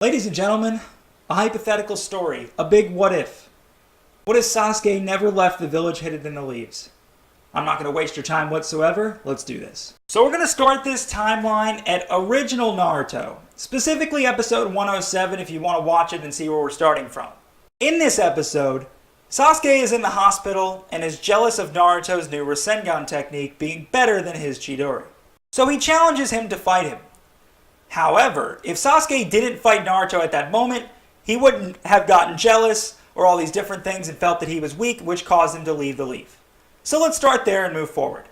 Ladies and gentlemen, a hypothetical story, a big what if. What if Sasuke never left the village hidden in the leaves? I'm not going to waste your time whatsoever, let's do this. So we're going to start this timeline at original Naruto, specifically episode 107 if you want to watch it and see where we're starting from. In this episode, Sasuke is in the hospital and is jealous of Naruto's new Rasengan technique being better than his Chidori. So he challenges him to fight him. However, if Sasuke didn't fight Naruto at that moment, he wouldn't have gotten jealous or all these different things and felt that he was weak, which caused him to leave the leaf. So let's start there and move forward.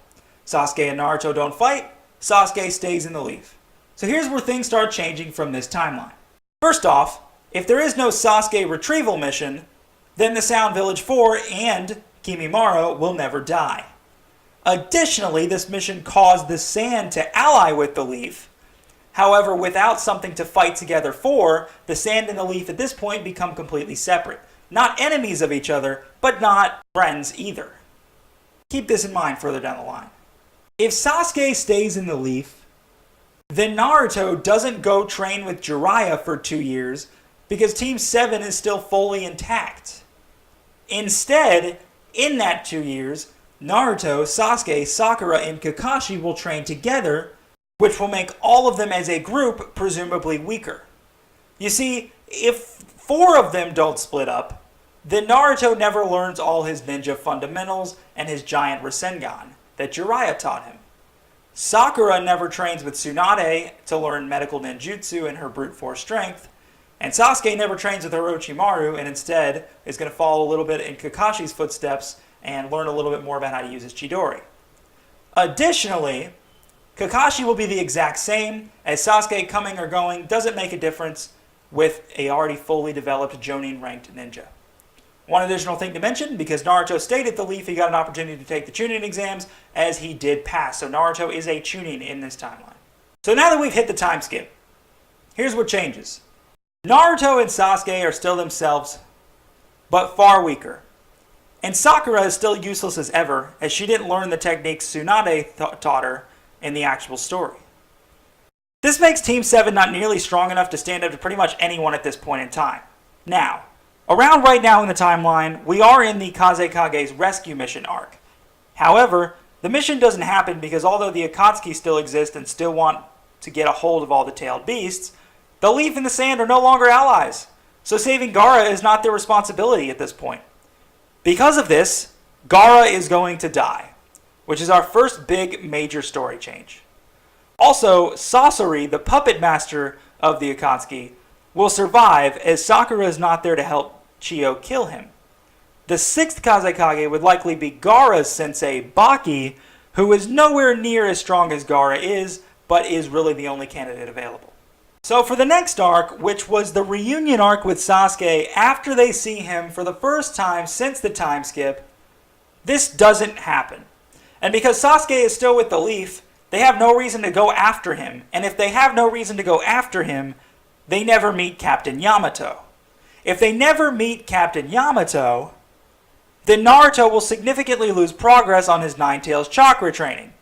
Sasuke and Naruto don't fight, Sasuke stays in the leaf. So here's where things start changing from this timeline. First off, if there is no Sasuke retrieval mission, then the Sound Village 4 and Kimimaro will never die. Additionally, this mission caused the Sand to ally with the leaf. However, without something to fight together for, the Sand and the leaf at this point become completely separate. Not enemies of each other, but not friends either. Keep this in mind further down the line. If Sasuke stays in the leaf, then Naruto doesn't go train with Jiraiya for 2 years because Team 7 is still fully intact. Instead, in that 2 years, Naruto, Sasuke, Sakura, and Kakashi will train together, which will make all of them as a group presumably weaker. You see, if 4 of them don't split up, then Naruto never learns all his ninja fundamentals and his giant Rasengan that Jiraiya taught him. Sakura never trains with Tsunade to learn medical ninjutsu and her brute force strength, and Sasuke never trains with Orochimaru and instead is going to follow a little bit in Kakashi's footsteps and learn a little bit more about how to use his Chidori. Additionally, Kakashi will be the exact same, as Sasuke coming or going doesn't make a difference with a already fully developed Jonin ranked ninja. One additional thing to mention, because Naruto stayed at the leaf, he got an opportunity to take the Chunin exams, as he did pass. So Naruto is a Chunin in this timeline. So now that we've hit the time skip, here's what changes. Naruto and Sasuke are still themselves, but far weaker. And Sakura is still useless as ever, as she didn't learn the techniques Tsunade taught her in the actual story. This makes Team 7 not nearly strong enough to stand up to pretty much anyone at this point in time. Now, around right now in the timeline, we are in the Kazekage's rescue mission arc. However, the mission doesn't happen because although the Akatsuki still exist and still want to get a hold of all the tailed beasts, the leaf and the sand are no longer allies. So saving Gaara is not their responsibility at this point. Because of this, Gaara is going to die, which is our first big major story change. Also, Sasori, the puppet master of the Akatsuki, will survive as Sakura is not there to help Chiyo kill him. The 6th Kazekage would likely be Gaara's sensei, Baki, who is nowhere near as strong as Gaara is, but is really the only candidate available. So for the next arc, which was the reunion arc with Sasuke after they see him for the first time since the time skip, this doesn't happen. And because Sasuke is still with the leaf, they have no reason to go after him. And if they have no reason to go after him, they never meet Captain Yamato. If they never meet Captain Yamato, then Naruto will significantly lose progress on his Nine Tails chakra training.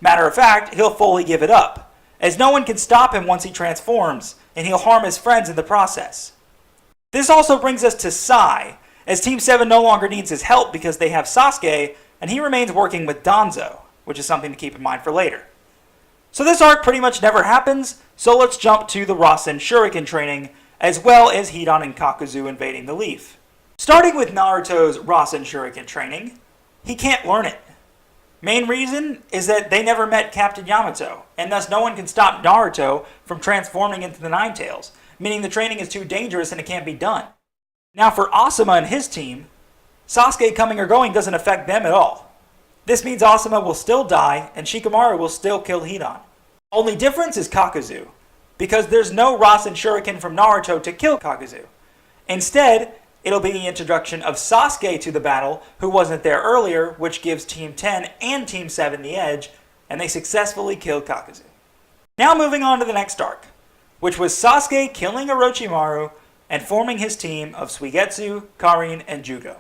Matter of fact, he'll fully give it up, as no one can stop him once he transforms, and he'll harm his friends in the process. This also brings us to Sai, as Team 7 no longer needs his help because they have Sasuke, and he remains working with Danzo, which is something to keep in mind for later. So this arc pretty much never happens, so let's jump to the Rasen Shuriken training, as well as Hidan and Kakuzu invading the leaf. Starting with Naruto's Rasen Shuriken training, he can't learn it. Main reason is that they never met Captain Yamato, and thus no one can stop Naruto from transforming into the Nine Tails, meaning the training is too dangerous and it can't be done. Now for Asuma and his team, Sasuke coming or going doesn't affect them at all. This means Asuma will still die, and Shikamaru will still kill Hidan. Only difference is Kakuzu, because there's no Rasen Shuriken from Naruto to kill Kakuzu. Instead, it'll be the introduction of Sasuke to the battle, who wasn't there earlier, which gives Team 10 and Team 7 the edge, and they successfully kill Kakuzu. Now moving on to the next arc, which was Sasuke killing Orochimaru and forming his team of Suigetsu, Karin, and Jugo.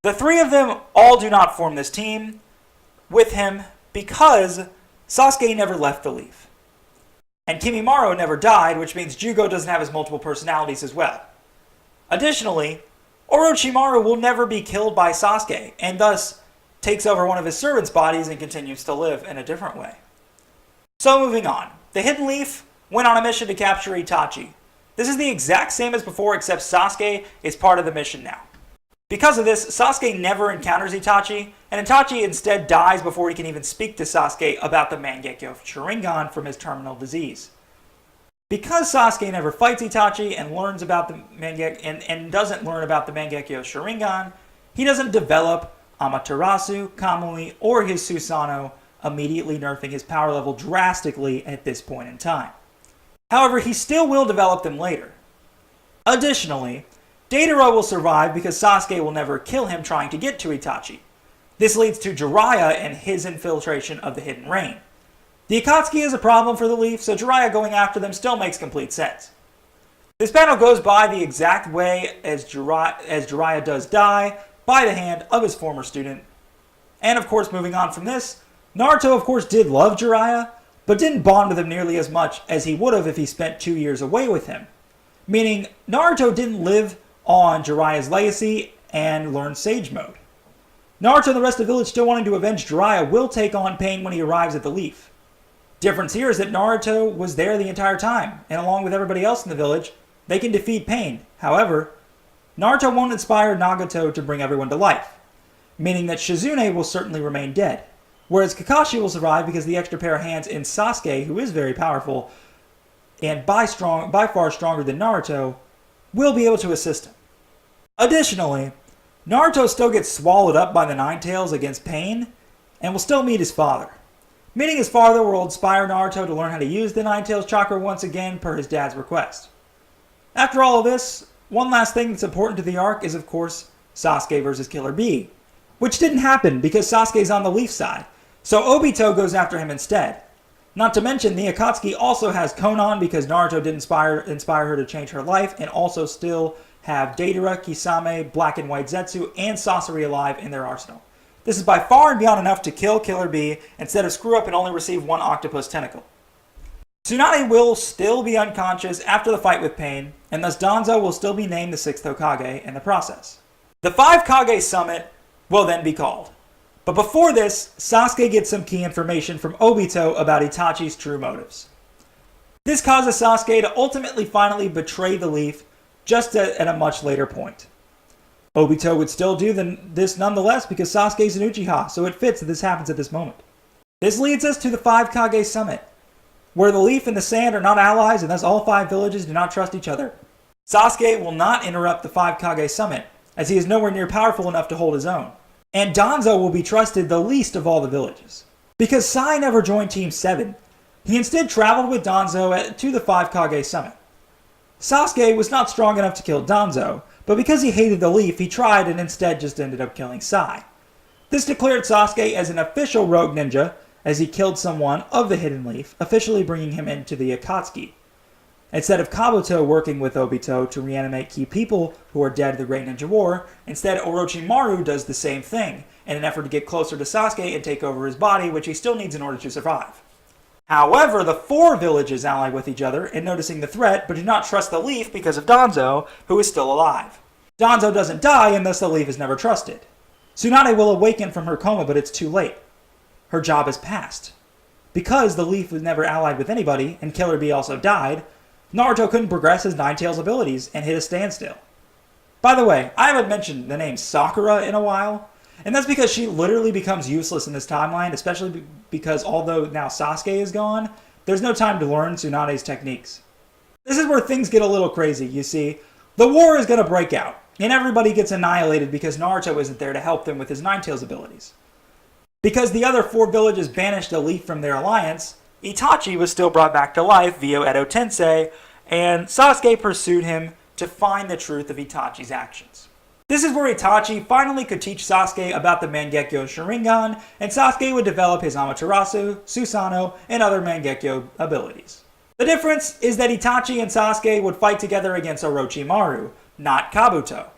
The 3 of them all do not form this team with him because Sasuke never left the leaf. And Kimimaro never died, which means Jugo doesn't have his multiple personalities as well. Additionally, Orochimaru will never be killed by Sasuke, and thus takes over one of his servants' bodies and continues to live in a different way. So moving on. The Hidden Leaf went on a mission to capture Itachi. This is the exact same as before, except Sasuke is part of the mission now. Because of this, Sasuke never encounters Itachi, and Itachi instead dies before he can even speak to Sasuke about the Mangekyo Sharingan from his terminal disease. Because Sasuke never fights Itachi and learns about the and doesn't learn about the Mangekyo Sharingan, he doesn't develop Amaterasu, Kamui, or his Susanoo, immediately nerfing his power level drastically at this point in time. However, he still will develop them later. Additionally, Deidara will survive because Sasuke will never kill him trying to get to Itachi. This leads to Jiraiya and his infiltration of the Hidden Rain. The Akatsuki is a problem for the Leaf, so Jiraiya going after them still makes complete sense. This panel goes by the exact way as Jiraiya does die, by the hand of his former student. And of course, moving on from this, Naruto of course did love Jiraiya, but didn't bond with him nearly as much as he would have if he spent 2 years away with him. Meaning, Naruto didn't live on Jiraiya's legacy and learn Sage Mode. Naruto and the rest of the village still wanting to avenge Jiraiya will take on Pain when he arrives at the Leaf. Difference here is that Naruto was there the entire time, and along with everybody else in the village, they can defeat Pain. However, Naruto won't inspire Nagato to bring everyone to life, meaning that Shizune will certainly remain dead, whereas Kakashi will survive because the extra pair of hands in Sasuke, who is very powerful, and by far stronger than Naruto, will be able to assist him. Additionally, Naruto still gets swallowed up by the Nine Tails against Pain, and will still meet his father. Meeting his father will inspire Naruto to learn how to use the Nine Tails chakra once again per his dad's request. After all of this, one last thing that's important to the arc is of course Sasuke versus Killer Bee, which didn't happen because Sasuke's on the Leaf side, so Obito goes after him instead. Not to mention, the Akatsuki also has Konan because Naruto did inspire her to change her life, and also still have Deidara, Kisame, Black and White Zetsu, and Sasori alive in their arsenal. This is by far and beyond enough to kill Killer Bee instead of screw up and only receive one octopus tentacle. Tsunade will still be unconscious after the fight with Pain, and thus Danzo will still be named the 6th Hokage in the process. The 5 Kage Summit will then be called. But before this, Sasuke gets some key information from Obito about Itachi's true motives. This causes Sasuke to ultimately finally betray the Leaf, just at a much later point. Obito would still do this nonetheless because Sasuke is an Uchiha, so it fits that this happens at this moment. This leads us to the 5 Kage Summit, where the Leaf and the Sand are not allies and thus all 5 villages do not trust each other. Sasuke will not interrupt the 5 Kage Summit, as he is nowhere near powerful enough to hold his own. And Danzo will be trusted the least of all the villages. Because Sai never joined Team 7, he instead traveled with Danzo to the 5 Kage Summit. Sasuke was not strong enough to kill Danzo, but because he hated the Leaf, he tried and instead just ended up killing Sai. This declared Sasuke as an official rogue ninja, as he killed someone of the Hidden Leaf, officially bringing him into the Akatsuki. Instead of Kabuto working with Obito to reanimate key people who are dead in the Great Ninja War, instead Orochimaru does the same thing, in an effort to get closer to Sasuke and take over his body, which he still needs in order to survive. However, the 4 villages ally with each other in noticing the threat, but do not trust the Leaf because of Danzo, who is still alive. Danzo doesn't die, and thus the Leaf is never trusted. Tsunade will awaken from her coma, but it's too late. Her job is past. Because the Leaf was never allied with anybody, and Killer Bee also died, Naruto couldn't progress his Nine Tails abilities and hit a standstill. By the way, I haven't mentioned the name Sakura in a while, and that's because she literally becomes useless in this timeline, especially because although now Sasuke is gone, there's no time to learn Tsunade's techniques. This is where things get a little crazy, you see. The war is going to break out, and everybody gets annihilated because Naruto isn't there to help them with his Nine Tails abilities. Because the other 4 villages banished a Leaf from their alliance, Itachi was still brought back to life via Edo Tensei, and Sasuke pursued him to find the truth of Itachi's actions. This is where Itachi finally could teach Sasuke about the Mangekyo Sharingan, and Sasuke would develop his Amaterasu, Susanoo, and other Mangekyo abilities. The difference is that Itachi and Sasuke would fight together against Orochimaru, not Kabuto,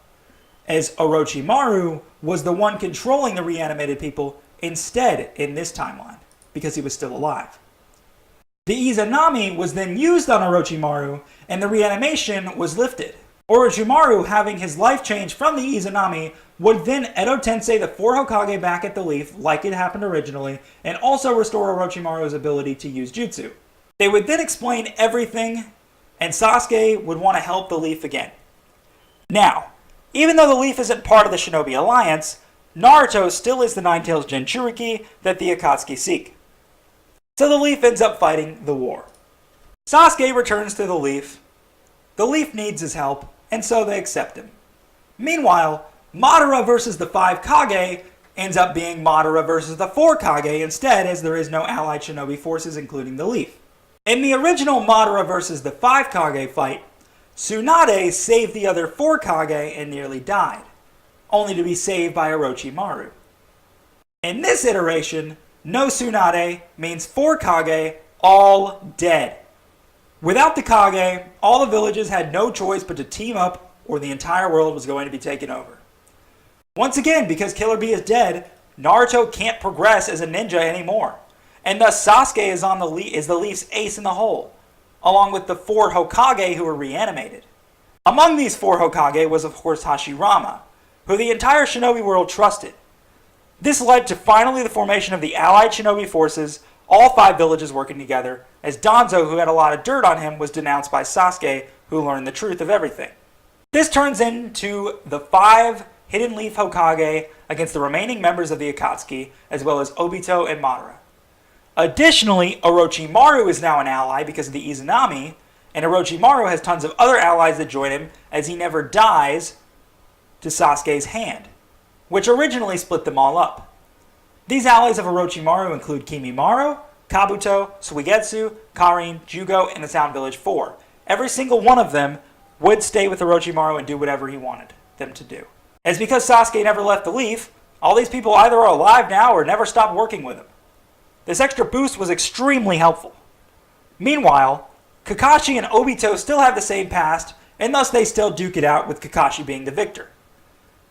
as Orochimaru was the one controlling the reanimated people instead in this timeline, because he was still alive. The Izanami was then used on Orochimaru, and the reanimation was lifted. Orochimaru, having his life change from the Izanami, would then Edo Tensei the 4 Hokage back at the Leaf, like it happened originally, and also restore Orochimaru's ability to use jutsu. They would then explain everything, and Sasuke would want to help the Leaf again. Now, even though the Leaf isn't part of the Shinobi Alliance, Naruto still is the Nine-Tails Jinchuriki that the Akatsuki seek. So the Leaf ends up fighting the war. Sasuke returns to the Leaf. The Leaf needs his help, and so they accept him. Meanwhile, Madara versus the 5 Kage ends up being Madara versus the 4 Kage instead, as there is no allied shinobi forces including the Leaf. In the original Madara versus the 5 Kage fight, Tsunade saved the other 4 Kage and nearly died, only to be saved by Orochimaru. In this iteration, no Tsunade means 4 Kage all dead. Without the Kage, all the villages had no choice but to team up or the entire world was going to be taken over. Once again, because Killer Bee is dead, Naruto can't progress as a ninja anymore, and thus Sasuke is the Leaf's ace in the hole, along with the 4 Hokage who were reanimated. Among these 4 Hokage was of course Hashirama, who the entire shinobi world trusted. This led to finally the formation of the allied shinobi forces, all 5 villages working together, as Danzo, who had a lot of dirt on him, was denounced by Sasuke, who learned the truth of everything. This turns into the 5 Hidden Leaf Hokage against the remaining members of the Akatsuki, as well as Obito and Madara. Additionally, Orochimaru is now an ally because of the Izanami, and Orochimaru has tons of other allies that join him as he never dies to Sasuke's hand, which originally split them all up. These allies of Orochimaru include Kimimaro, Kabuto, Suigetsu, Karin, Jugo, and the Sound Village 4. Every single one of them would stay with Orochimaru and do whatever he wanted them to do. As because Sasuke never left the Leaf, all these people either are alive now or never stopped working with him. This extra boost was extremely helpful. Meanwhile, Kakashi and Obito still have the same past, and thus they still duke it out with Kakashi being the victor.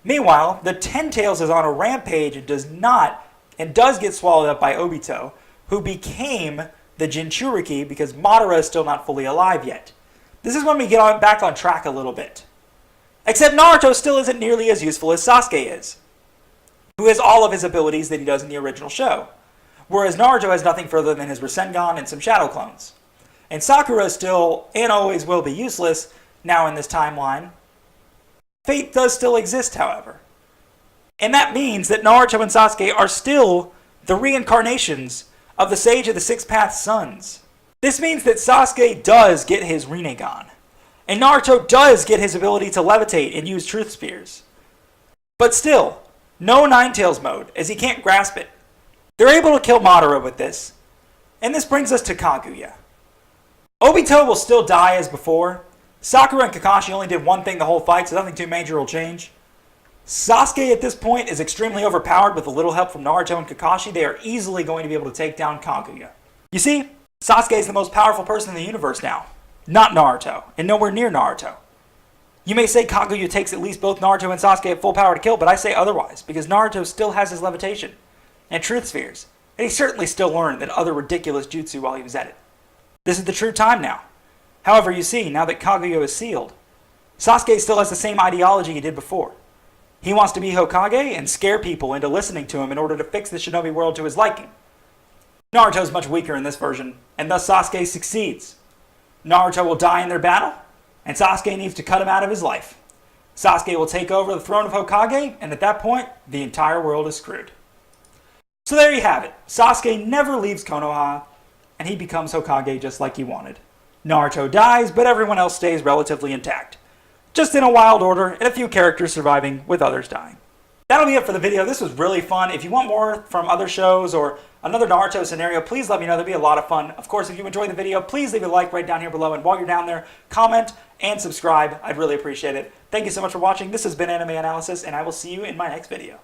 Meanwhile, the Ten Tails is on a rampage and does get swallowed up by Obito, who became the Jinchuriki because Madara is still not fully alive yet. This is when we get back on track a little bit. Except Naruto still isn't nearly as useful as Sasuke is, who has all of his abilities that he does in the original show, whereas Naruto has nothing further than his Rasengan and some shadow clones. And Sakura is still, and always will be, useless now in this timeline. Fate does still exist, however. And that means that Naruto and Sasuke are still the reincarnations of the Sage of the Six Paths Sons. This means that Sasuke does get his Rinnegan, and Naruto does get his ability to levitate and use truth spears. But still, no Nine-Tails mode, as he can't grasp it. They're able to kill Madara with this. And this brings us to Kaguya. Obito will still die as before. Sakura and Kakashi only did one thing the whole fight, so nothing too major will change. Sasuke at this point is extremely overpowered with a little help from Naruto and Kakashi. They are easily going to be able to take down Kaguya. You see, Sasuke is the most powerful person in the universe now. Not Naruto, and nowhere near Naruto. You may say Kaguya takes at least both Naruto and Sasuke at full power to kill, but I say otherwise, because Naruto still has his levitation and truth spheres, and he certainly still learned that other ridiculous jutsu while he was at it. This is the true time now. However, you see, now that Kaguya is sealed, Sasuke still has the same ideology he did before. He wants to be Hokage and scare people into listening to him in order to fix the shinobi world to his liking. Naruto is much weaker in this version, and thus Sasuke succeeds. Naruto will die in their battle, and Sasuke needs to cut him out of his life. Sasuke will take over the throne of Hokage, and at that point, the entire world is screwed. So there you have it. Sasuke never leaves Konoha, and he becomes Hokage just like he wanted. Naruto dies, but everyone else stays relatively intact. Just in a wild order, and a few characters surviving with others dying. That'll be it for the video. This was really fun. If you want more from other shows or another Naruto scenario, please let me know. That'd be a lot of fun. Of course, if you enjoyed the video, please leave a like right down here below. And while you're down there, comment and subscribe. I'd really appreciate it. Thank you so much for watching. This has been AnimeAnalysis, and I will see you in my next video.